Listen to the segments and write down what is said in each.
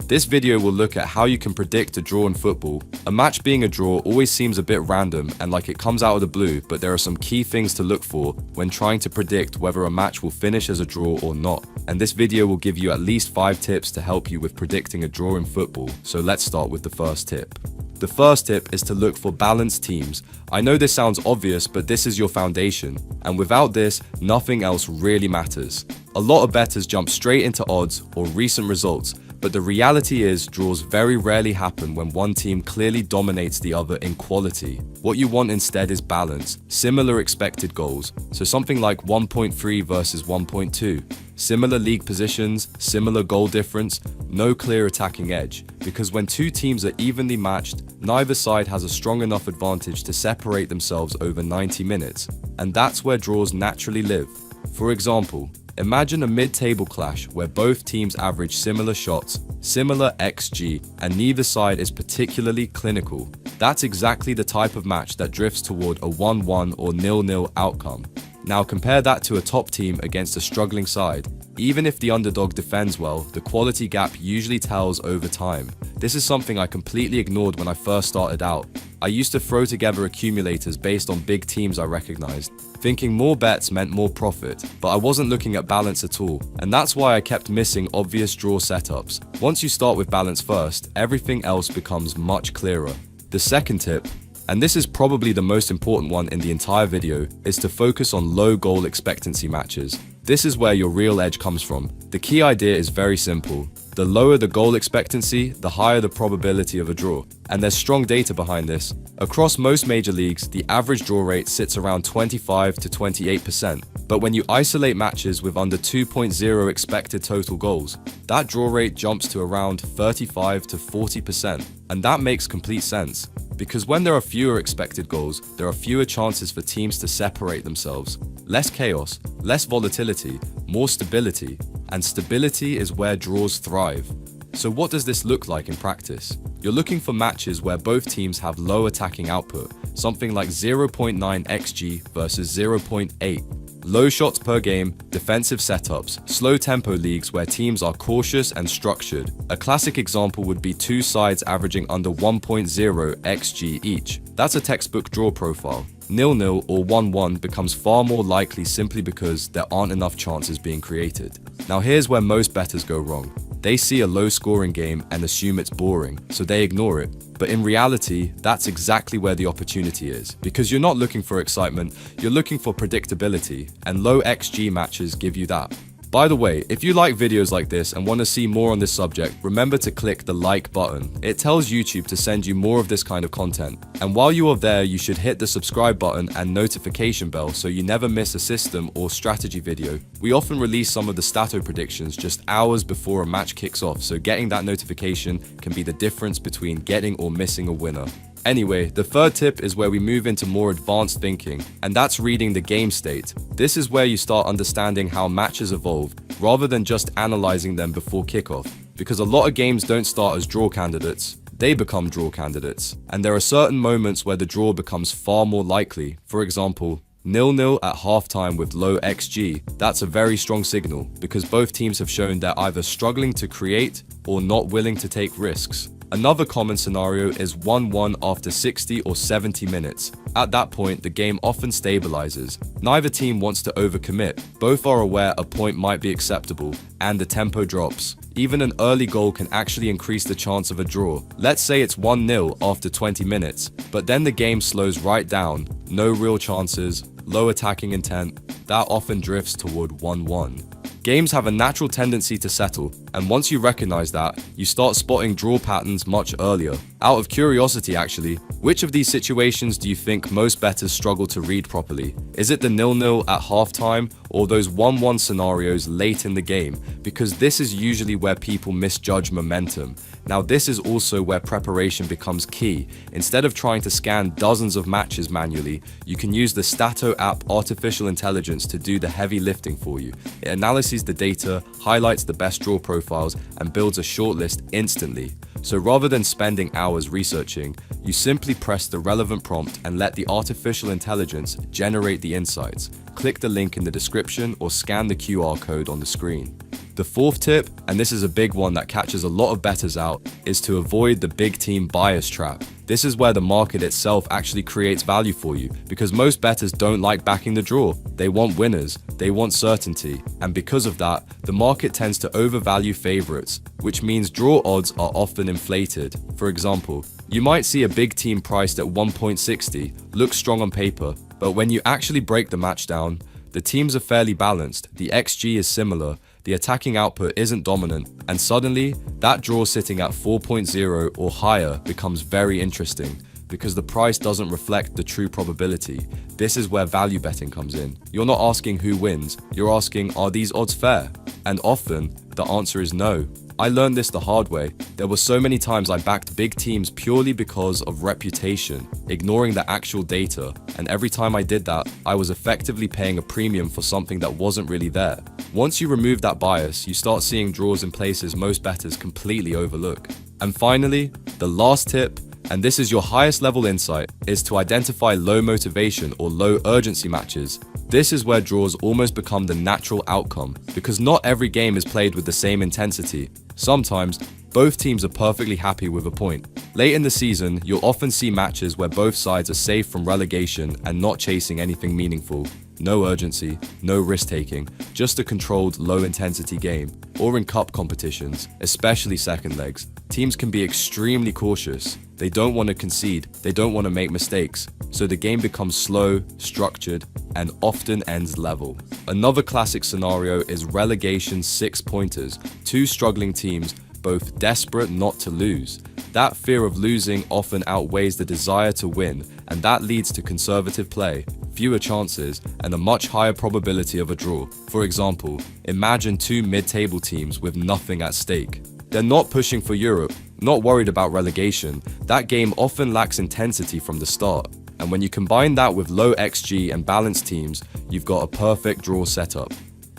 This video will look at how you can predict a draw in football. A match being a draw always seems a bit random and like it comes out of the blue, but there are some key things to look for when trying to predict whether a match will finish as a draw or not. And this video will give you at least 5 tips to help you with predicting a draw in football. So let's start with the first tip. The first tip is to look for balanced teams. I know this sounds obvious, but this is your foundation. And without this, nothing else really matters. A lot of bettors jump straight into odds or recent results, but the reality is draws very rarely happen when one team clearly dominates the other in quality. What you want instead is balance, similar expected goals, so something like 1.3 versus 1.2. Similar league positions, similar goal difference, no clear attacking edge. Because when two teams are evenly matched, neither side has a strong enough advantage to separate themselves over 90 minutes. And that's where draws naturally live. For example, imagine a mid-table clash where both teams average similar shots, similar XG, and neither side is particularly clinical. That's exactly the type of match that drifts toward a 1-1 or 0-0 outcome. Now compare that to a top team against a struggling side. Even if the underdog defends well, the quality gap usually tells over time. This is something I completely ignored when I first started out. I used to throw together accumulators based on big teams I recognized, thinking more bets meant more profit, but I wasn't looking at balance at all, and that's why I kept missing obvious draw setups. Once you start with balance first, everything else becomes much clearer. The second tip, and this is probably the most important one in the entire video, is to focus on low goal expectancy matches. This is where your real edge comes from. The key idea is very simple. The lower the goal expectancy, the higher the probability of a draw. And there's strong data behind this. Across most major leagues, the average draw rate sits around 25 to 28%. But when you isolate matches with under 2.0 expected total goals, that draw rate jumps to around 35 to 40%. And that makes complete sense. Because when there are fewer expected goals, there are fewer chances for teams to separate themselves. Less chaos, less volatility, more stability. And stability is where draws thrive. So what does this look like in practice? You're looking for matches where both teams have low attacking output, something like 0.9 XG versus 0.8. Low shots per game, defensive setups, slow tempo leagues where teams are cautious and structured. A classic example would be two sides averaging under 1.0 XG each. That's a textbook draw profile. 0-0 or 1-1 becomes far more likely simply because there aren't enough chances being created. Now here's where most bettors go wrong. They see a low-scoring game and assume it's boring, so they ignore it. But in reality, that's exactly where the opportunity is. Because you're not looking for excitement, you're looking for predictability, and low XG matches give you that. By the way, if you like videos like this and want to see more on this subject, remember to click the like button. It tells YouTube to send you more of this kind of content. And while you are there, you should hit the subscribe button and notification bell so you never miss a system or strategy video. We often release some of the Statto predictions just hours before a match kicks off, so getting that notification can be the difference between getting or missing a winner. Anyway, the third tip is where we move into more advanced thinking, and that's reading the game state. This is where you start understanding how matches evolve, rather than just analyzing them before kickoff. Because a lot of games don't start as draw candidates, they become draw candidates. And there are certain moments where the draw becomes far more likely. For example, 0-0 at halftime with low XG. That's a very strong signal, because both teams have shown they're either struggling to create or not willing to take risks. Another common scenario is 1-1 after 60 or 70 minutes. At that point, the game often stabilizes. Neither team wants to overcommit. Both are aware a point might be acceptable, and the tempo drops. Even an early goal can actually increase the chance of a draw. Let's say it's 1-0 after 20 minutes, but then the game slows right down. No real chances, low attacking intent. That often drifts toward 1-1. Games have a natural tendency to settle, and once you recognize that, you start spotting draw patterns much earlier. Out of curiosity actually, which of these situations do you think most bettors struggle to read properly? Is it the 0-0 at halftime or those 1-1 scenarios late in the game? Because this is usually where people misjudge momentum. Now this is also where preparation becomes key. Instead of trying to scan dozens of matches manually, you can use the Statto app artificial intelligence to do the heavy lifting for you. It analyzes the data, highlights the best draw profiles, and builds a shortlist instantly. So rather than spending hours researching, you simply press the relevant prompt and let the artificial intelligence generate the insights. Click the link in the description or scan the QR code on the screen. The fourth tip, and this is a big one that catches a lot of bettors out, is to avoid the big team bias trap. This is where the market itself actually creates value for you, because most bettors don't like backing the draw. They want winners, they want certainty, and because of that, the market tends to overvalue favorites, which means draw odds are often inflated. For example, you might see a big team priced at 1.60, looks strong on paper, but when you actually break the match down, the teams are fairly balanced, the XG is similar, the attacking output isn't dominant, and suddenly, that draw sitting at 4.0 or higher becomes very interesting, because the price doesn't reflect the true probability. This is where value betting comes in. You're not asking who wins, you're asking, are these odds fair? And often, the answer is no. I learned this the hard way. There were so many times I backed big teams purely because of reputation, ignoring the actual data, and every time I did that, I was effectively paying a premium for something that wasn't really there. Once you remove that bias, you start seeing draws in places most bettors completely overlook. And finally, the last tip, and this is your highest level insight, is to identify low motivation or low urgency matches. This is where draws almost become the natural outcome, because not every game is played with the same intensity. Sometimes, both teams are perfectly happy with a point. Late in the season, you'll often see matches where both sides are safe from relegation and not chasing anything meaningful. No urgency, no risk-taking, just a controlled, low-intensity game. Or in cup competitions, especially second legs, teams can be extremely cautious. They don't want to concede, they don't want to make mistakes, so the game becomes slow, structured, and often ends level. Another classic scenario is relegation 6-pointers, two struggling teams, both desperate not to lose. That fear of losing often outweighs the desire to win, and that leads to conservative play, fewer chances, and a much higher probability of a draw. For example, imagine two mid-table teams with nothing at stake. They're not pushing for Europe, not worried about relegation. That game often lacks intensity from the start. And when you combine that with low XG and balanced teams, you've got a perfect draw setup.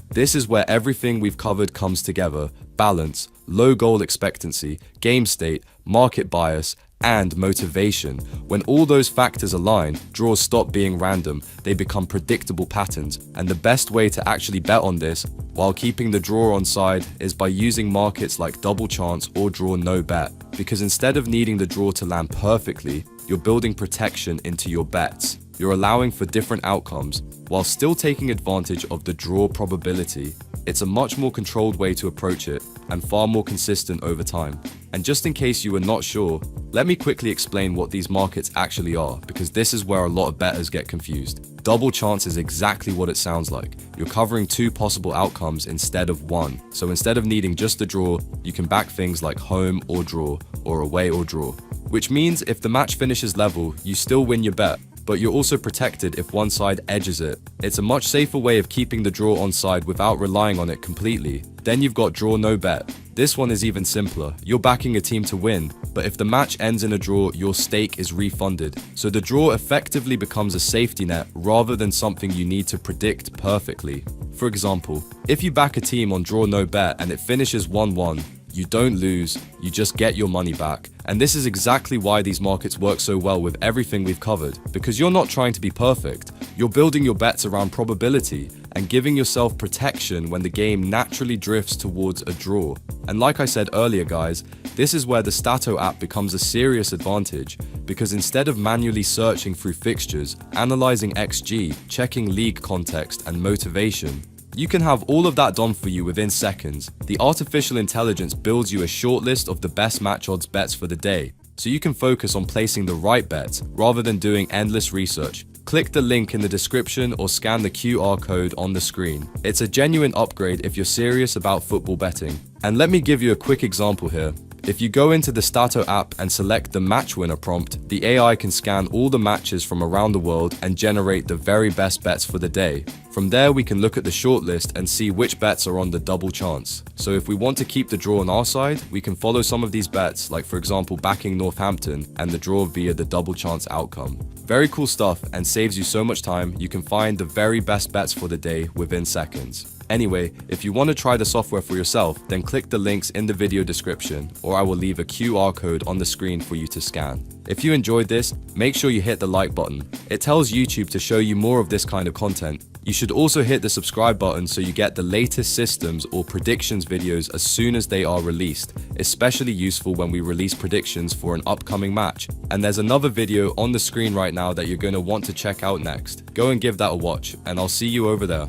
This is where everything we've covered comes together: balance, low goal expectancy, game state, market bias, and motivation. When all those factors align, draws stop being random, they become predictable patterns. And the best way to actually bet on this, while keeping the draw on side, is by using markets like double chance or draw no bet. Because instead of needing the draw to land perfectly, you're building protection into your bets. You're allowing for different outcomes, while still taking advantage of the draw probability. It's a much more controlled way to approach it, and far more consistent over time. And just in case you were not sure, let me quickly explain what these markets actually are, because this is where a lot of bettors get confused. Double chance is exactly what it sounds like. You're covering two possible outcomes instead of one. So instead of needing just the draw, you can back things like home or draw, or away or draw. Which means if the match finishes level, you still win your bet, but you're also protected if one side edges it. It's a much safer way of keeping the draw on side without relying on it completely. Then you've got draw no bet. This one is even simpler. You're backing a team to win, but if the match ends in a draw, your stake is refunded. So the draw effectively becomes a safety net rather than something you need to predict perfectly. For example, if you back a team on draw no bet and it finishes 1-1, you don't lose, you just get your money back. And this is exactly why these markets work so well with everything we've covered, because you're not trying to be perfect. You're building your bets around probability and giving yourself protection when the game naturally drifts towards a draw. And like I said earlier, guys, this is where the Statto app becomes a serious advantage, because instead of manually searching through fixtures, analyzing XG, checking league context and motivation, you can have all of that done for you within seconds. The artificial intelligence builds you a short list of the best match odds bets for the day, so you can focus on placing the right bets rather than doing endless research. Click the link in the description or scan the QR code on the screen. It's a genuine upgrade if you're serious about football betting. And let me give you a quick example here. If you go into the Statto app and select the match winner prompt, the AI can scan all the matches from around the world and generate the very best bets for the day. From there, we can look at the shortlist and see which bets are on the double chance. So if we want to keep the draw on our side, we can follow some of these bets, like for example backing Northampton and the draw via the double chance outcome. Very cool stuff and saves you so much time. You can find the very best bets for the day within seconds. Anyway, if you want to try the software for yourself, then click the links in the video description, or I will leave a QR code on the screen for you to scan. If you enjoyed this, make sure you hit the like button. It tells YouTube to show you more of this kind of content. You should also hit the subscribe button so you get the latest systems or predictions videos as soon as they are released, especially useful when we release predictions for an upcoming match. And there's another video on the screen right now that you're going to want to check out next. Go and give that a watch, and I'll see you over there.